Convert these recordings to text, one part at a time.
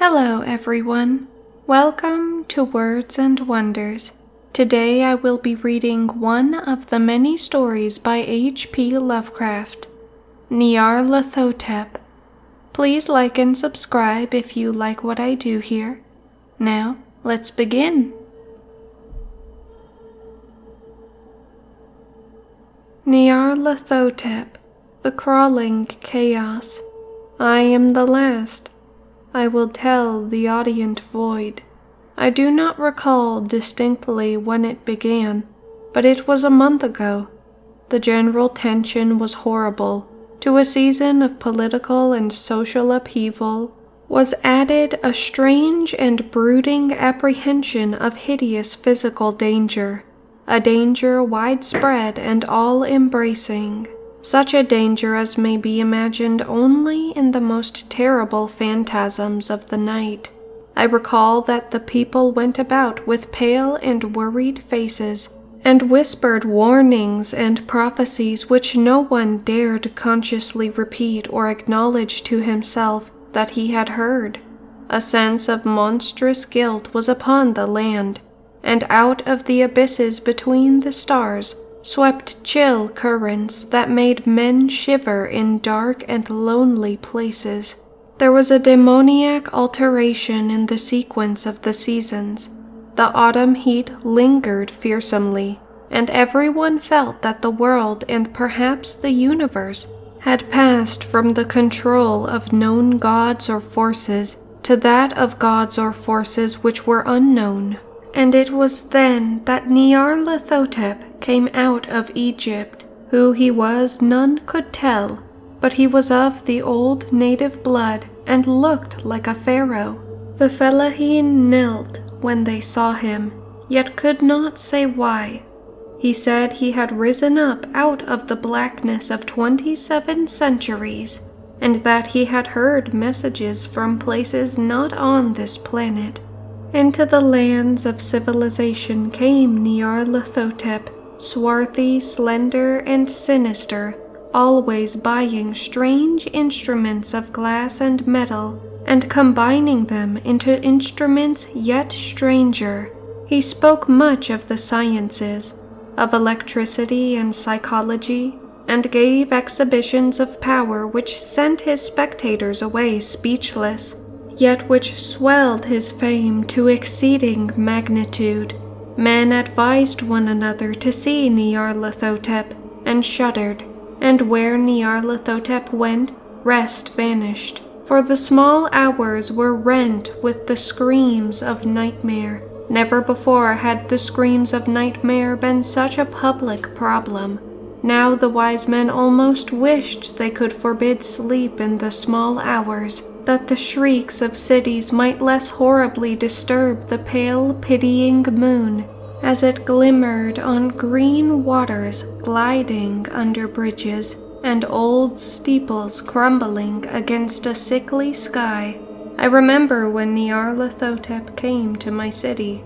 Hello everyone, welcome to Words and Wonders. Today I will be reading one of the many stories by H.P. Lovecraft, Nyarlathotep. Please like and subscribe if you like what I do here. Now, let's begin. Nyarlathotep, the Crawling Chaos. I am the last. I will tell the audient void. I do not recall distinctly when it began, but it was a month ago. The general tension was horrible. To a season of political and social upheaval was added a strange and brooding apprehension of hideous physical danger, a danger widespread and all-embracing. Such a danger as may be imagined only in the most terrible phantasms of the night. I recall that the people went about with pale and worried faces, and whispered warnings and prophecies which no one dared consciously repeat or acknowledge to himself that he had heard. A sense of monstrous guilt was upon the land, and out of the abysses between the stars swept chill currents that made men shiver in dark and lonely places. There was a demoniac alteration in the sequence of the seasons. The autumn heat lingered fearsomely, and everyone felt that the world and perhaps the universe had passed from the control of known gods or forces to that of gods or forces which were unknown. And it was then that Nyarlathotep came out of Egypt. Who he was none could tell, but he was of the old native blood and looked like a pharaoh. The Fellahin knelt when they saw him, yet could not say why. He said he had risen up out of the blackness of 27 centuries, and that he had heard messages from places not on this planet. Into the lands of civilization came Nyarlathotep, swarthy, slender, and sinister, always buying strange instruments of glass and metal, and combining them into instruments yet stranger. He spoke much of the sciences, of electricity and psychology, and gave exhibitions of power which sent his spectators away speechless, yet which swelled his fame to exceeding magnitude. Men advised one another to see Nyarlathotep, and shuddered, and where Nyarlathotep went, rest vanished, for the small hours were rent with the screams of nightmare. Never before had the screams of nightmare been such a public problem. Now the wise men almost wished they could forbid sleep in the small hours, that the shrieks of cities might less horribly disturb the pale, pitying moon, as it glimmered on green waters gliding under bridges, and old steeples crumbling against a sickly sky. I remember when Nyarlathotep came to my city,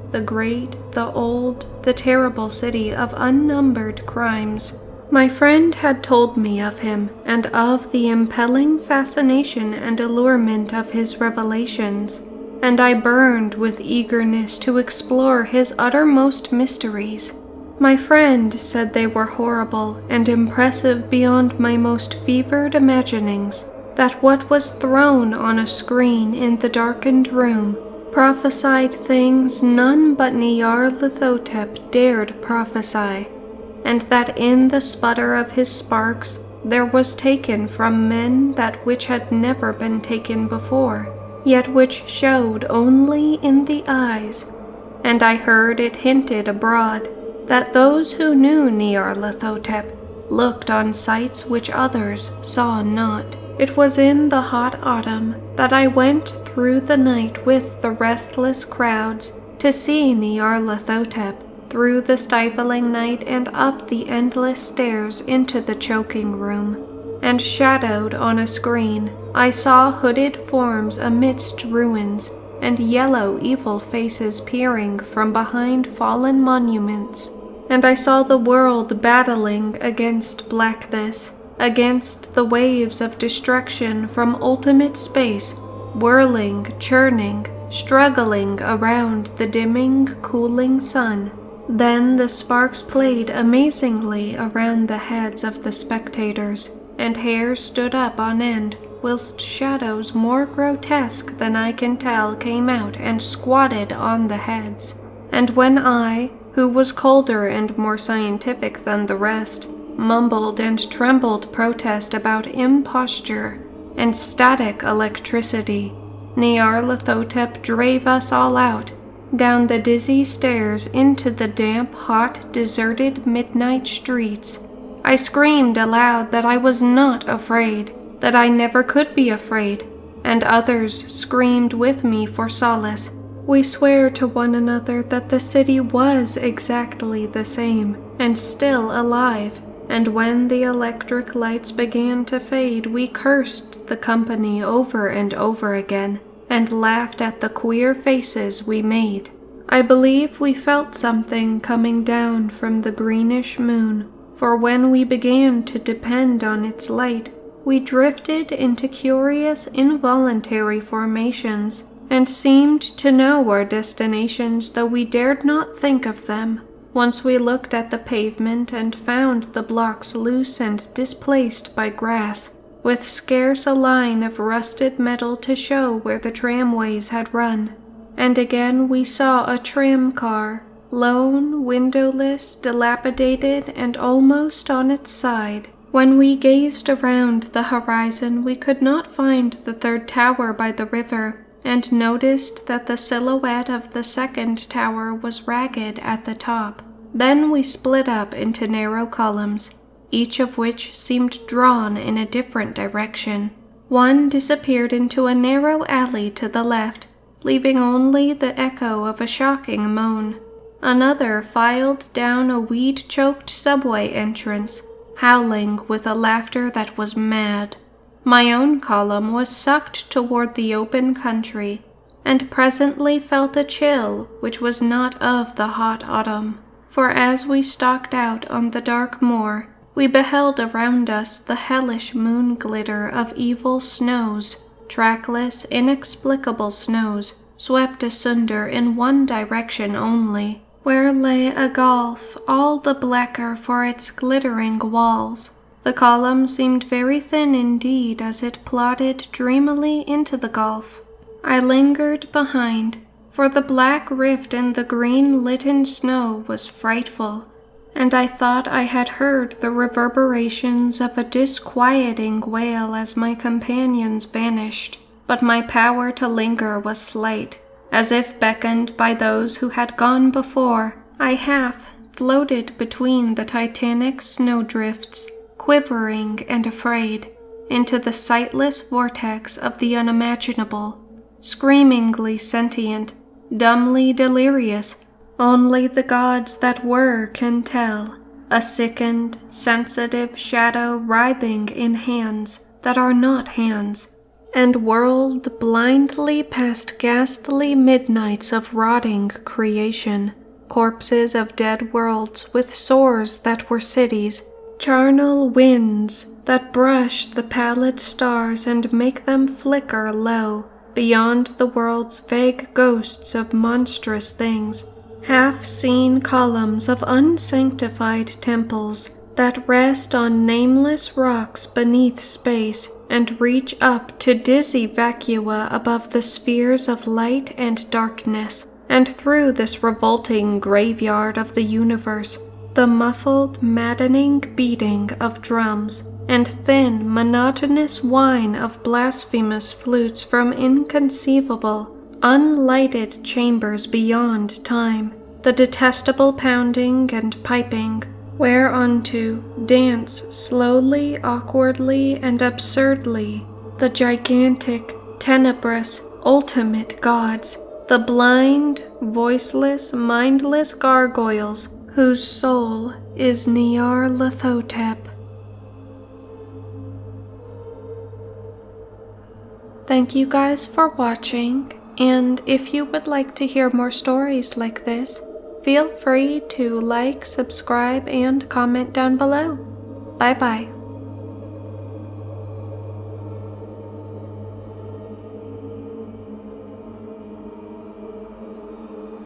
the great, the old, the terrible city of unnumbered crimes. My friend had told me of him, and of the impelling fascination and allurement of his revelations, and I burned with eagerness to explore his uttermost mysteries. My friend said they were horrible and impressive beyond my most fevered imaginings, that what was thrown on a screen in the darkened room prophesied things none but Nyarlathotep dared prophesy, and that in the sputter of his sparks there was taken from men that which had never been taken before, yet which showed only in the eyes. And I heard it hinted abroad that those who knew Nyarlathotep looked on sights which others saw not. It was in the hot autumn that I went through the night with the restless crowds to see Nyarlathotep, through the stifling night and up the endless stairs into the choking room. And shadowed on a screen, I saw hooded forms amidst ruins, and yellow evil faces peering from behind fallen monuments. And I saw the world battling against blackness, against the waves of destruction from ultimate space whirling, churning, struggling around the dimming, cooling sun. Then the sparks played amazingly around the heads of the spectators, and hair stood up on end, whilst shadows more grotesque than I can tell came out and squatted on the heads. And when I, who was colder and more scientific than the rest, mumbled and trembled protest about imposture and static electricity, Nyarlathotep drave us all out, down the dizzy stairs into the damp, hot, deserted midnight streets. I screamed aloud that I was not afraid, that I never could be afraid, and others screamed with me for solace. We swear to one another that the city was exactly the same, and still alive, and when the electric lights began to fade, we cursed the company over and over again, and laughed at the queer faces we made. I believe we felt something coming down from the greenish moon, for when we began to depend on its light, we drifted into curious, involuntary formations, and seemed to know our destinations, though we dared not think of them. Once we looked at the pavement and found the blocks loose and displaced by grass, with scarce a line of rusted metal to show where the tramways had run. And again we saw a tram car, lone, windowless, dilapidated, and almost on its side. When we gazed around the horizon, we could not find the third tower by the river, and noticed that the silhouette of the second tower was ragged at the top. Then we split up into narrow columns, each of which seemed drawn in a different direction. One disappeared into a narrow alley to the left, leaving only the echo of a shocking moan. Another filed down a weed-choked subway entrance, howling with a laughter that was mad. My own column was sucked toward the open country, and presently felt a chill which was not of the hot autumn. For as we stalked out on the dark moor, we beheld around us the hellish moon glitter of evil snows, trackless, inexplicable snows, swept asunder in one direction only, where lay a gulf all the blacker for its glittering walls. The column seemed very thin indeed as it plodded dreamily into the gulf. I lingered behind, for the black rift in the green-litten snow was frightful, and I thought I had heard the reverberations of a disquieting wail as my companions vanished. But my power to linger was slight. As if beckoned by those who had gone before, I half floated between the titanic snowdrifts, quivering and afraid, into the sightless vortex of the unimaginable, screamingly sentient, dumbly delirious. Only the gods that were can tell, a sickened, sensitive shadow writhing in hands that are not hands, and whirled blindly past ghastly midnights of rotting creation, corpses of dead worlds with sores that were cities, charnel winds that brush the pallid stars and make them flicker low, beyond the world's vague ghosts of monstrous things, half-seen columns of unsanctified temples that rest on nameless rocks beneath space and reach up to dizzy vacua above the spheres of light and darkness. And through this revolting graveyard of the universe, the muffled, maddening beating of drums and thin, monotonous whine of blasphemous flutes from inconceivable, unlighted chambers beyond time, the detestable pounding and piping, whereunto dance slowly, awkwardly, and absurdly the gigantic, tenebrous, ultimate gods, the blind, voiceless, mindless gargoyles whose soul is Nyarlathotep. Thank you guys for watching, and if you would like to hear more stories like this, feel free to like, subscribe, and comment down below. Bye bye.